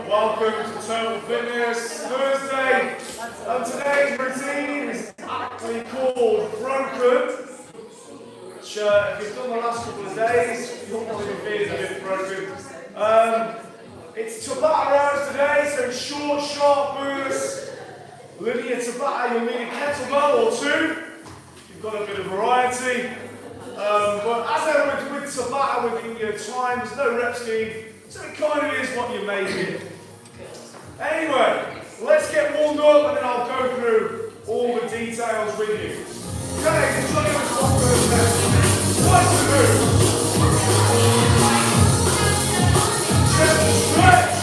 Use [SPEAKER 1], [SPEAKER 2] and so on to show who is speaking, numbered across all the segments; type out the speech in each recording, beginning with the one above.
[SPEAKER 1] Welcome to Total Fitness Thursday, and today's routine is actually called Broken, which if you've done the last couple of days, you'll probably be feeling a bit broken. It's Tabata rounds today, so short, sharp bursts, linear Tabata. You'll need a kettlebell or two. You've got a bit of variety. But as ever with Tabata, with your time, there's no rep scheme, so it kind of is what you make it. Anyway, let's get warmed up and then I'll go through all the details with you. Okay, so Johnny was on first then. Twice the move. Just stretch.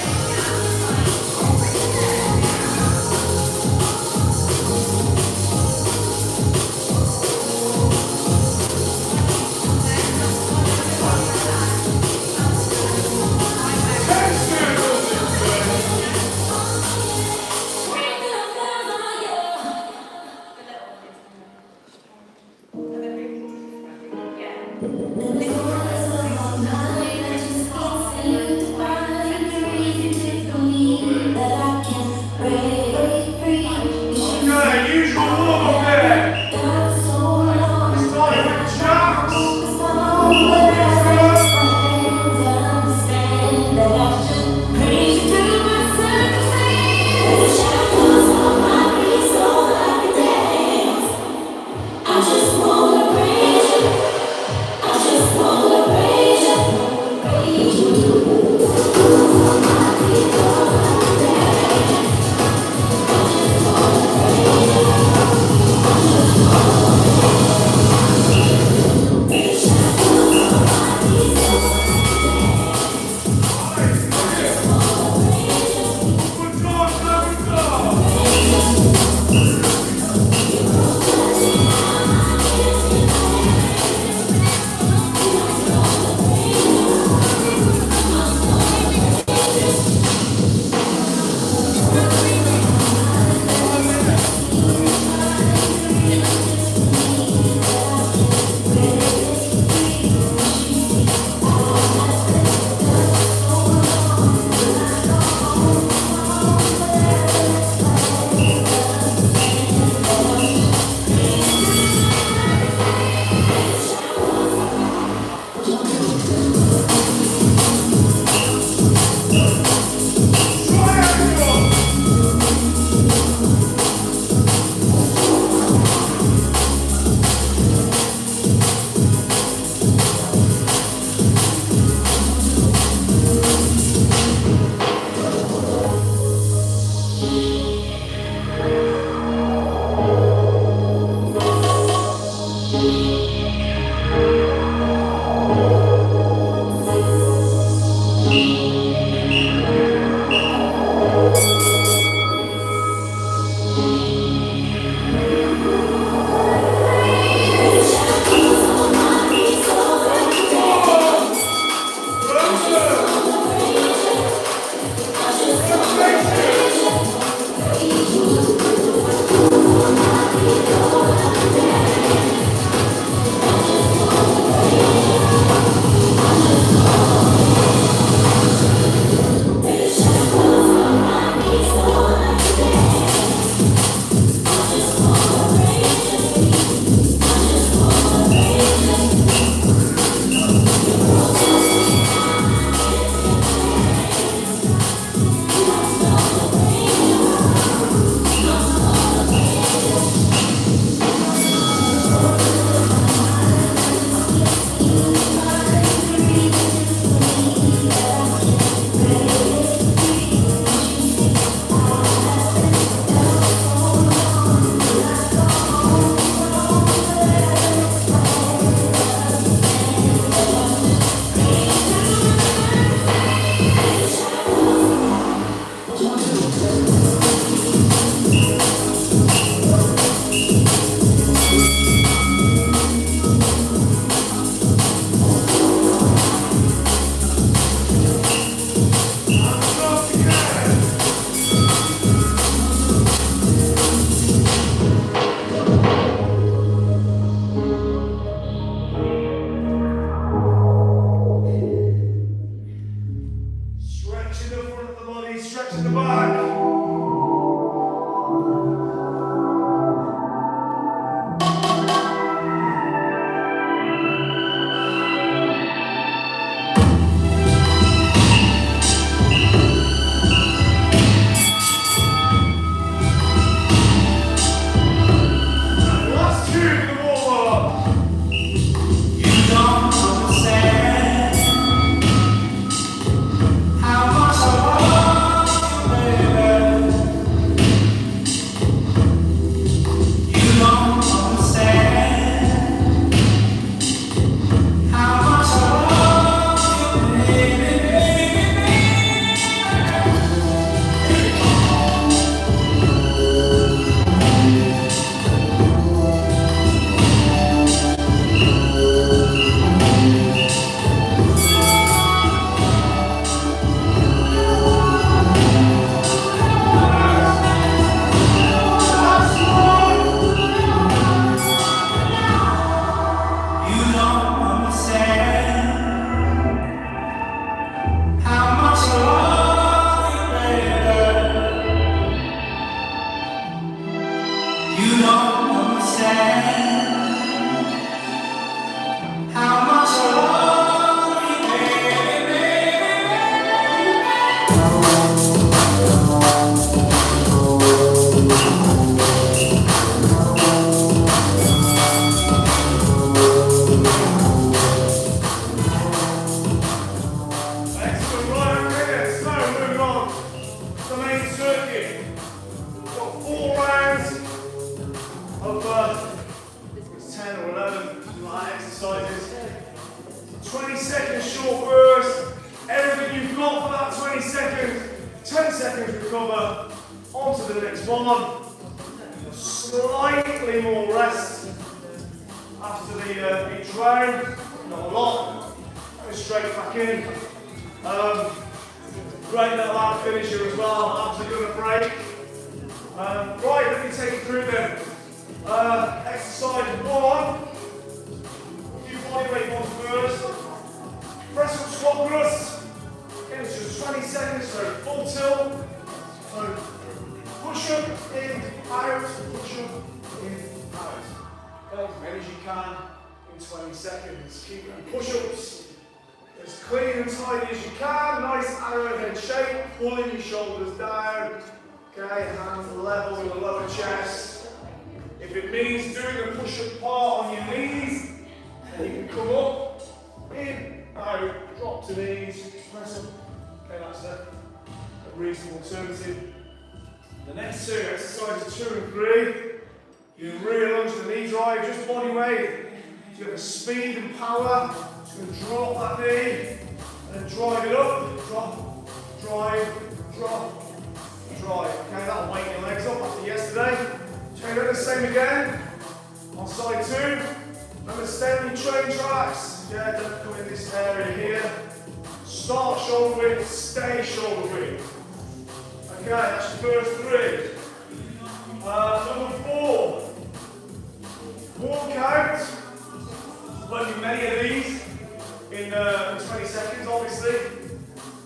[SPEAKER 2] Yeah.
[SPEAKER 1] chest in the back. Slightly more rest after the each round, not a lot. Go straight back in. Great little ab finisher as well. Abs are going to break. Right, let me take you through them. Exercise 1. A few bodyweight ones first. Press up squat thrust. Again, it's just 20 seconds, so full tilt. So push up, in, out, push up, in, out. Okay, as many as you can in 20 seconds. Keep doing push-ups as clean and tidy as you can. Nice arrowhead shape, pulling your shoulders down. Okay, hands level with the lower chest. If it means doing a push-up part on your knees, then you can come up, in, out, drop to knees, press up. Okay, that's a reasonable alternative. The next two, exercises 2 and 3, you can rear lunge the knee drive, just body weight. So you have the speed and power, just going to drop that knee, and then drive it up, drop, drive, drop, drive. Okay, that'll wake your legs up after yesterday. Okay, do the same again, on side 2. Remember, stay on your train tracks. Yeah, don't come in this area here. Start shoulder width, stay shoulder width. Okay, that's the first 3. Number 4. Walk out. Won't do many of these in 20 seconds, obviously.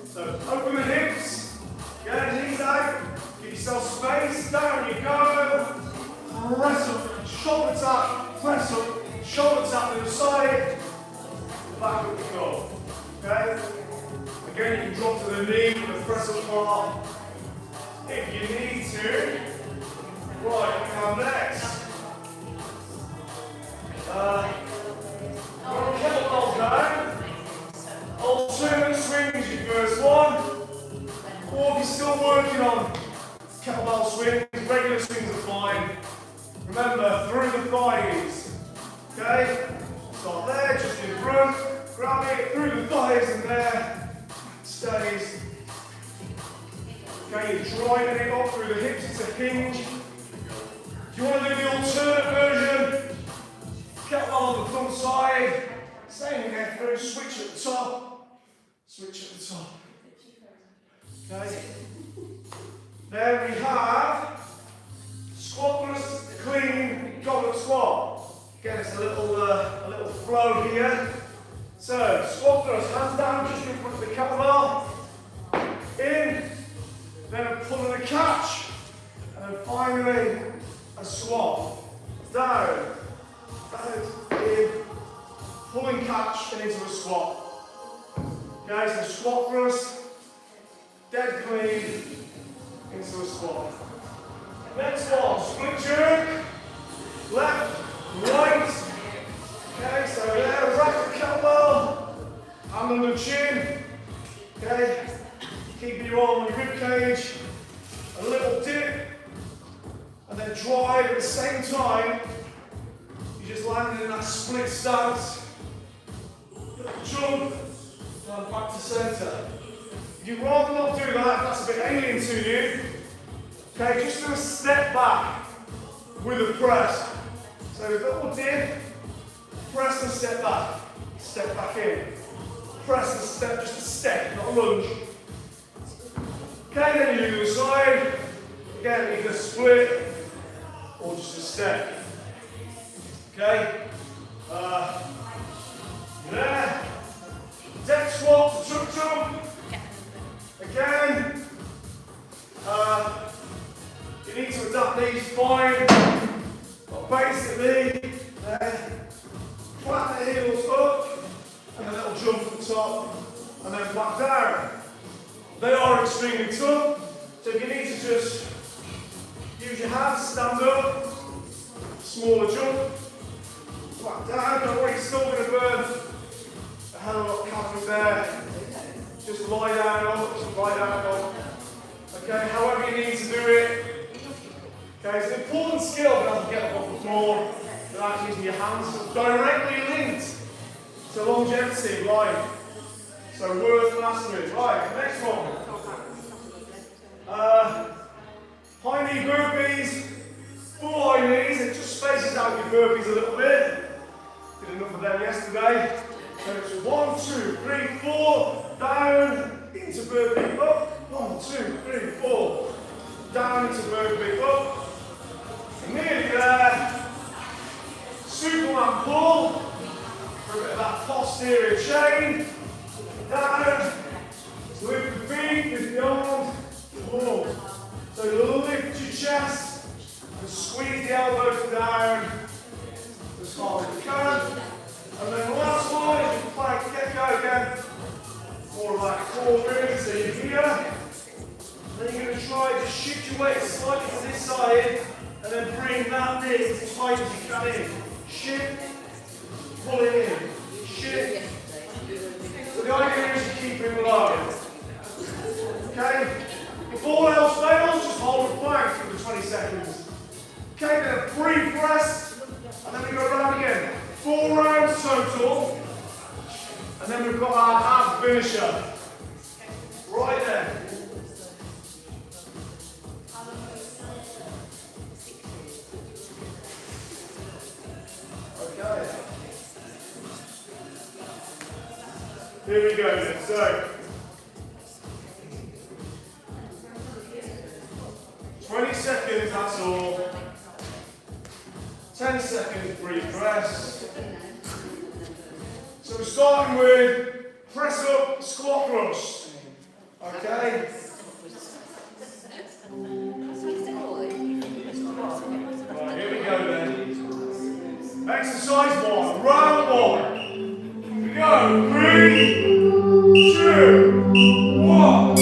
[SPEAKER 1] So open the hips, get the knees out, give yourself space, down you go. Press up, shoulder tap, press up, shoulder tap to the side, back up you go. Okay? Again, you can drop to the knee with the press up part. If you need to. Right, come next. Kettlebells now. Alternate swings, your first one. Or if you're still working on kettlebell swings, regular swings are fine. Remember, through the thighs. Okay? Start there, just in front. Grab it through the thighs and there. Stays. Okay, you're driving it up through the hips, it's a hinge. If you want to do the alternate version, kettlebell on the front side, same again through, switch at the top, switch at the top. Okay. Then we have squat thrust, clean, goblet squat. Again, it's a little flow here. So, squat thrust, hands down just in front of the kettlebell. In, then a pull and a catch, and then finally a squat. Down, down, in, pull and catch, and into a squat. Okay, so squat thrust, dead clean, into a squat. Next one, split jerk, left, right. Okay, so there, rack the kettlebell, hand on the chin. Okay, keep your arm on your rib cage, a little dip, and then drive at the same time. You just landed in that split stance. Little jump, and back to centre. If you'd rather not do that, if that's a bit alien to you, okay, just do a step back with a press. So a little dip, press and step back in. Press and step, just a step, not a lunge. Okay, then you do the side. Again, either split or just a step. Okay? There. Deck squat, tuk tuk. Again. You need to adapt these fine. But basically, flat the heels up, and a little jump at the top, and then back down. They are extremely tough, so if you need to just use your hands, stand up, smaller jump, back down. Don't worry, you're still going to burn a hell of a lot of calories there. Just lie down up, just lie down up. Okay, however you need to do it. Okay, it's an important skill to be able to get up off the floor without using your hands. It's directly linked to longevity in life. So worth mastering. Right, next one. High knee burpees, full high knees. It just spaces out your burpees a little bit. Did enough of them yesterday. So it's 1, 2, 3, 4, down, into burpee, up. 1, 2, 3, 4, down into burpee, up. Nearly there. Superman pull. For a bit of that posterior chain. Down. Lift the feet, lift the arms. Pull. So lift your chest and squeeze the elbows down as hard as you can. And then last one is your plank gecko again. More like core really, so you're here. Then you're going to try to shift your weight slightly to this side and then bring that knee as tight as you can in. Shift, pull it in. Shift. So the idea is to keep it low. Okay? If all else fails, just hold the plank for the 20 seconds. Okay, then a brief rest, and then we go around again. 4 rounds total, and then we've got our ab finisher. Right there. Okay. Here we go then. So, 20 seconds, that's all. 10 seconds, brief rest. So we're starting with press up, squat thrust. Okay? Right, here we go then. Exercise 1, round 1. Here we go. 3, 2, 1.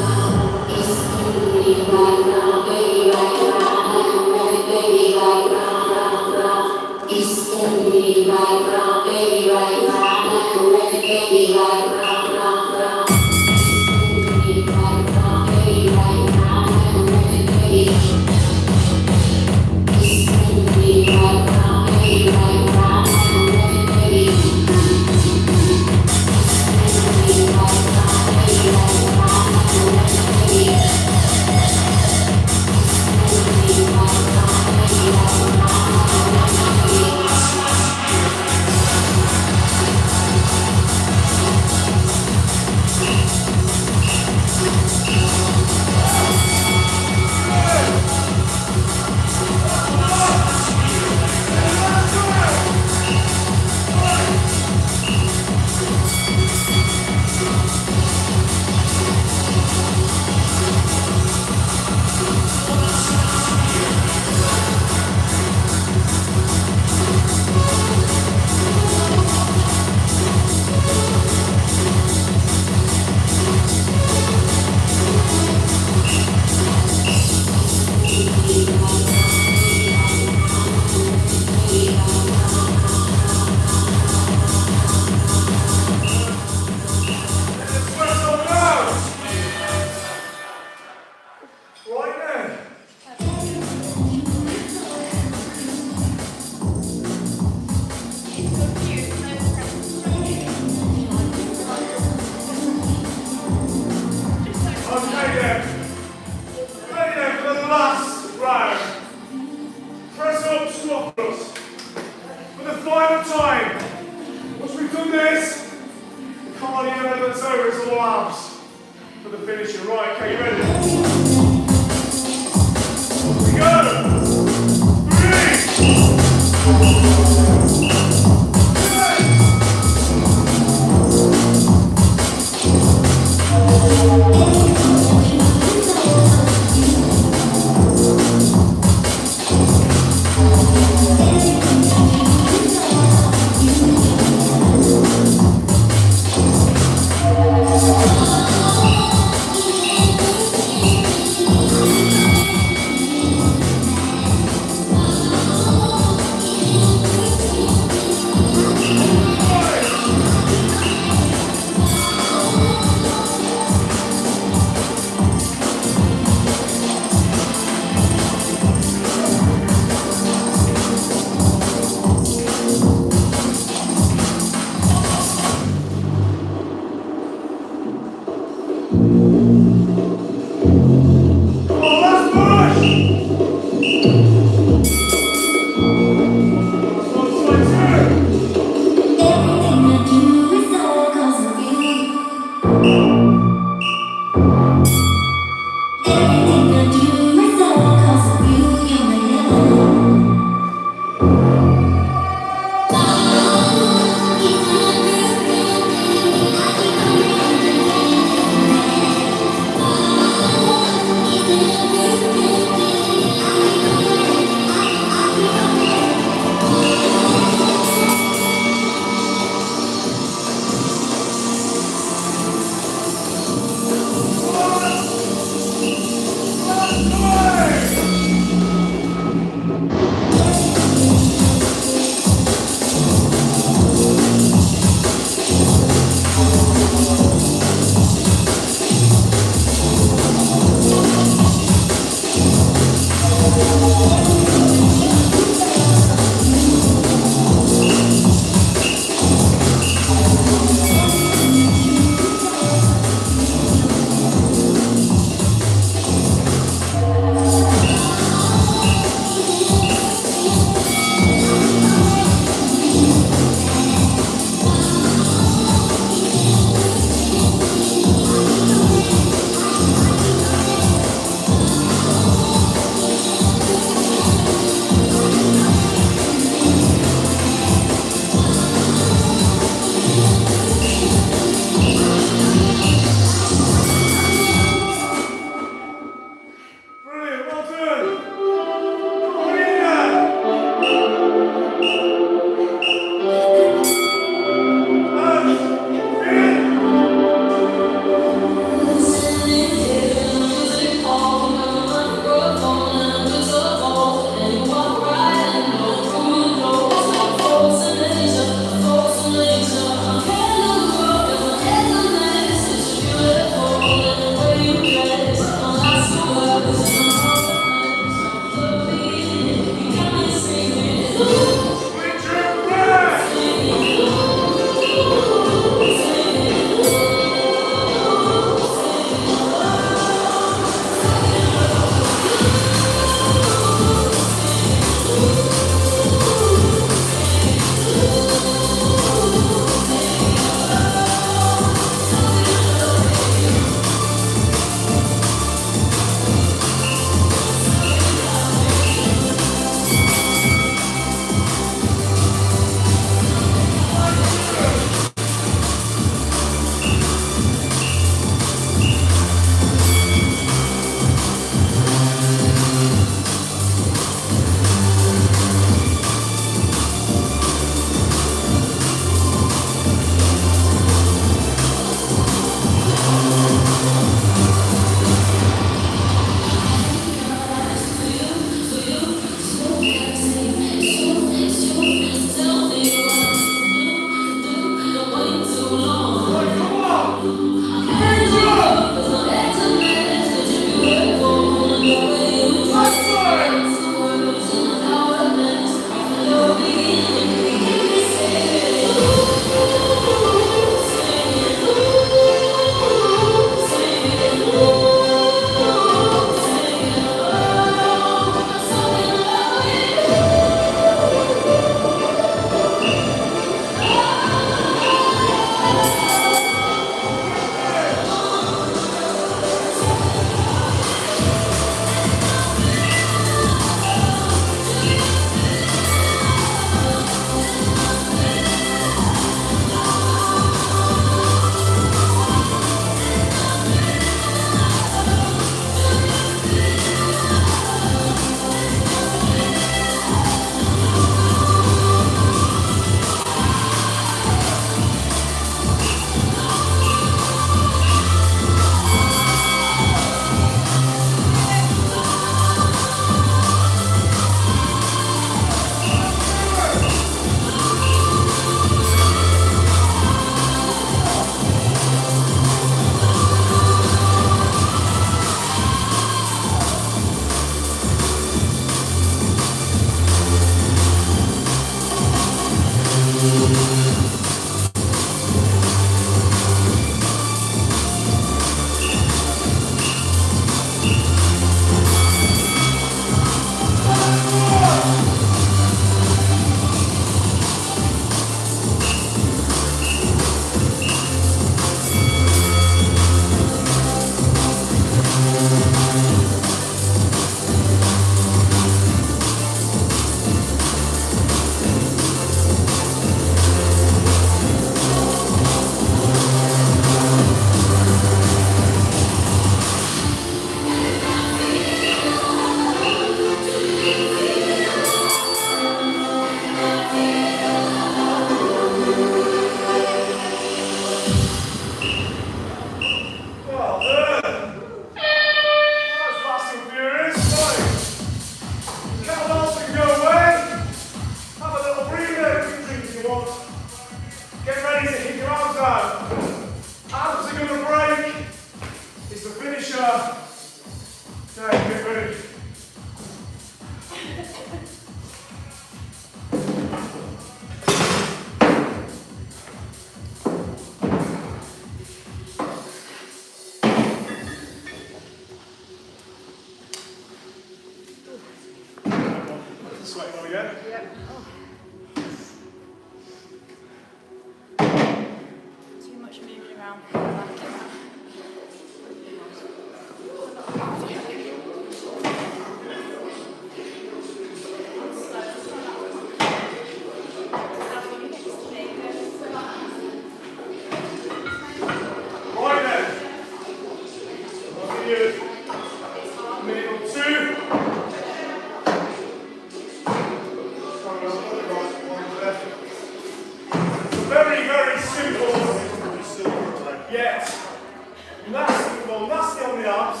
[SPEAKER 1] gone nasty on the abs,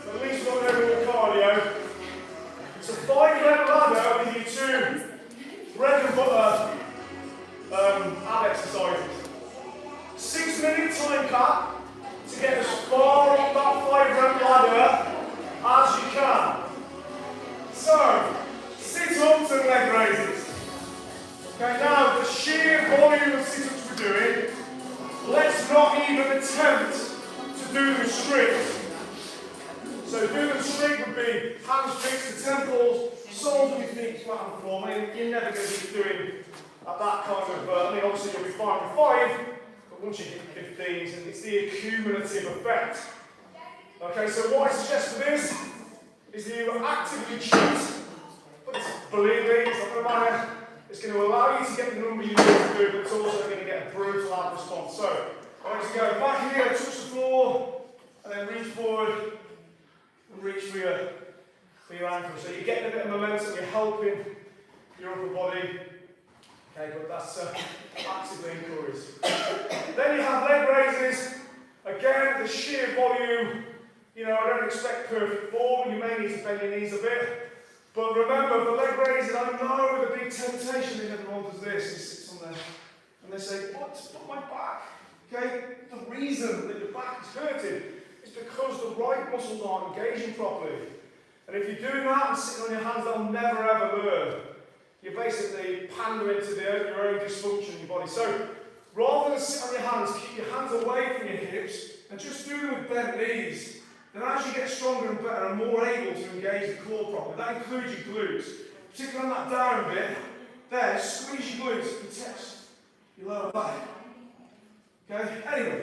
[SPEAKER 1] but at least we've got an overall cardio. It's a 5-leg ladder with your 2 bread and butter ab exercises. 6-minute time cap to get as far up that 5-leg ladder as you can. So, sit-ups and leg raises. Okay, now the sheer volume of sit-ups we're doing, let's not even attempt to do them straight. So doing them straight would be hamstrings to temples, soles of your feet flat on the floor. I mean, you're never going to be doing at that kind of, I mean, obviously you'll be fine with 5, but once you hit 15s, and it's the accumulative effect. Okay, so what I suggest for this is that you actively cheat, but believe me, it's not going to matter. It's going to allow you to get the number you need to do, but it's also going to get a brutal ab response. So, I want you to go back here, touch the floor, and then reach forward and reach for your ankle. So you're getting a bit of momentum, you're helping your upper body. Okay, but that's actively encouraged. Then you have leg raises. Again, the sheer volume. You know, I don't expect perfect form. You may need to bend your knees a bit. But remember, the leg raises, I know the big temptation is everyone does this, he sits on there, and they say, but my back. Okay, the reason that your back is hurting is because the right muscles aren't engaging properly. And if you're doing that and sitting on your hands, they'll never ever learn. You're basically pandering to your own dysfunction in your body. So rather than sit on your hands, keep your hands away from your hips and just do them with bent knees. Then as you get stronger and better and more able to engage the core properly, that includes your glutes, particularly on that down bit, there, squeeze your glutes, it protects your lower back. Okay, anyway,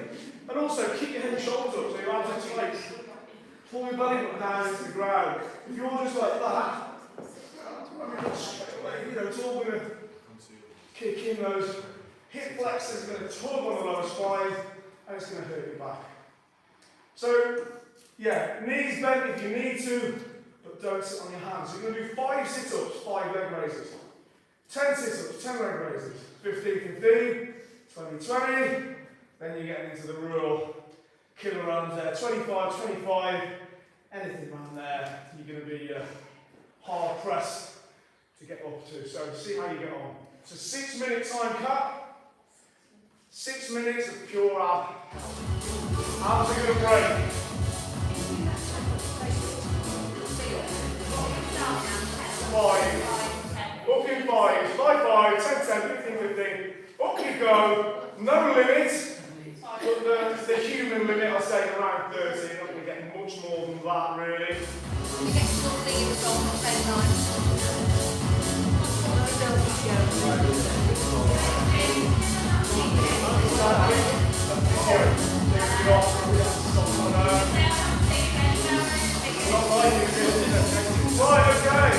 [SPEAKER 1] and also keep your head and shoulders up so your arms are straight. Pull your belly button down into the ground. If you're just like that, straight away, you know, it's all going to kick in those hip flexors, going to tug on the lower spine, and it's going to hurt your back. So, yeah, knees bent if you need to, but don't sit on your hands. So you're going to do 5 sit-ups, 5 leg raises. 10 sit-ups, 10 leg raises. 15, 15, 20, 20. Then you're getting into the real killer runs there. 25, 25, anything around there, you're going to be hard pressed to get up to. So see how you get on. So 6-minute time cap. 6 minutes of pure ab. Abs are going to break. 5. Up in 5. 5, 5, 10, 10, 15, 15. Up you go. No limit. But the human limit, I say, around 30. You're not going to get much more than that, really.
[SPEAKER 2] You get something in the song at the same time.
[SPEAKER 1] Right, okay.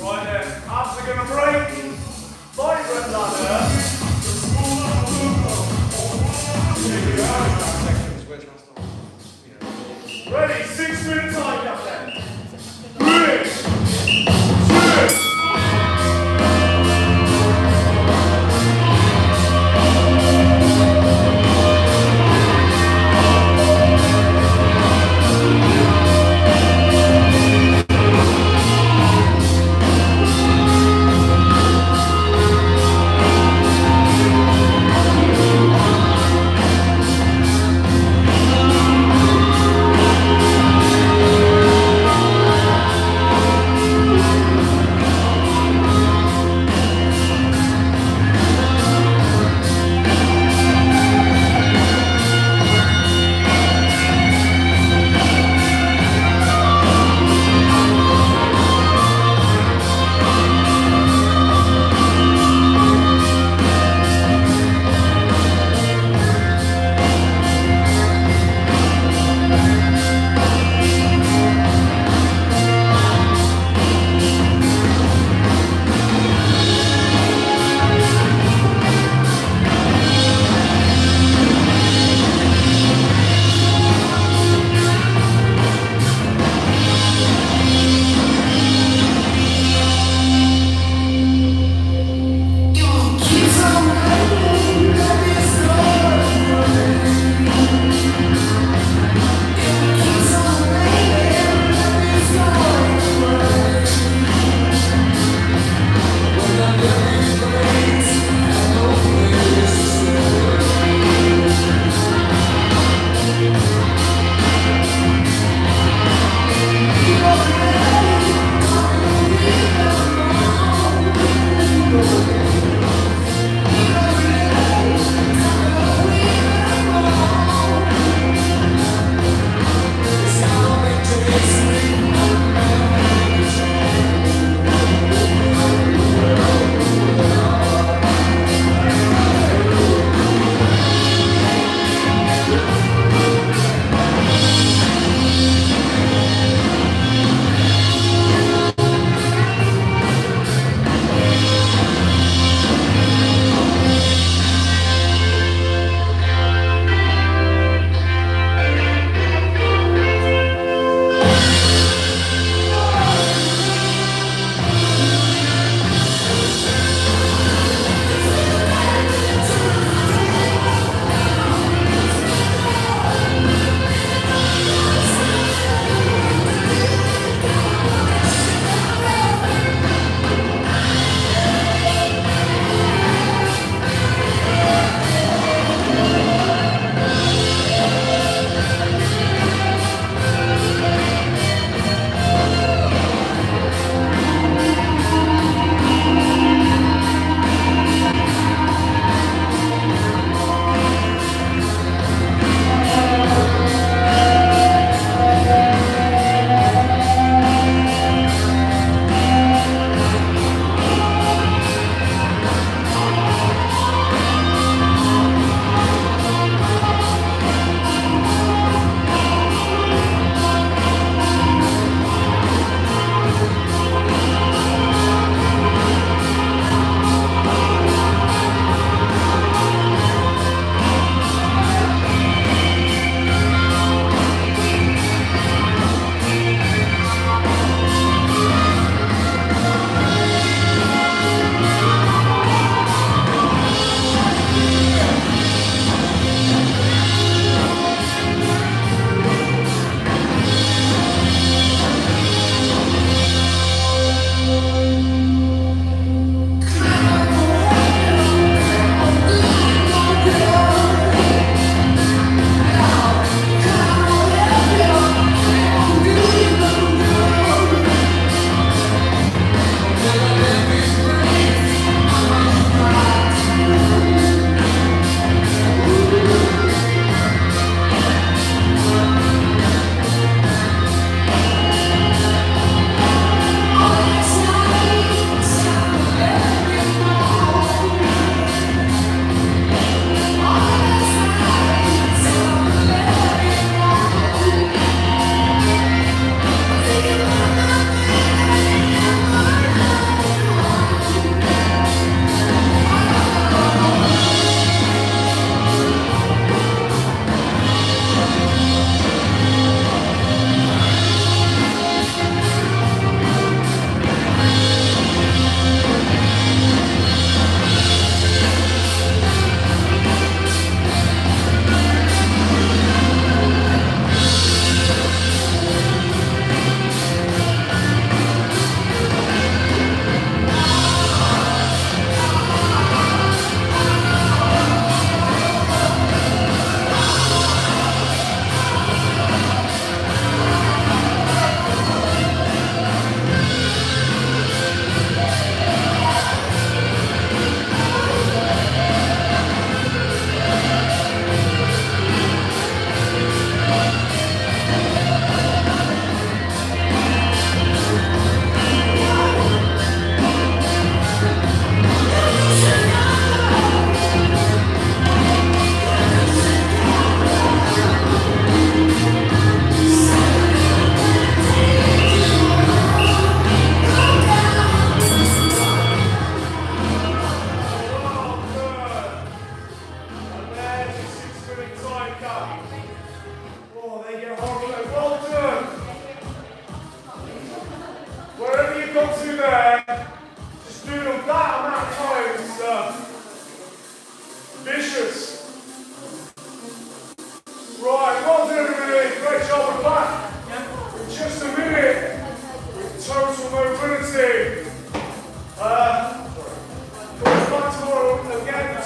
[SPEAKER 1] Right then, abs are going to break. Vibrant ladder. Here we go. Ready, 6-minute time, Captain. 3, 2.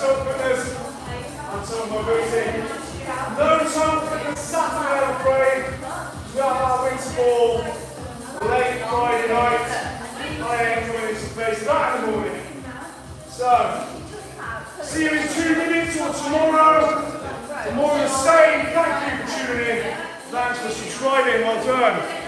[SPEAKER 1] Tom Fitness. I'm Tom Mobility. No Tom Fitness Saturday, I'm afraid. We have our winter ball late Friday night. I ain't coming into face that in the morning. So, see you in 2 minutes or tomorrow. The more the same. Thank you for tuning in. Thanks for subscribing. Well done.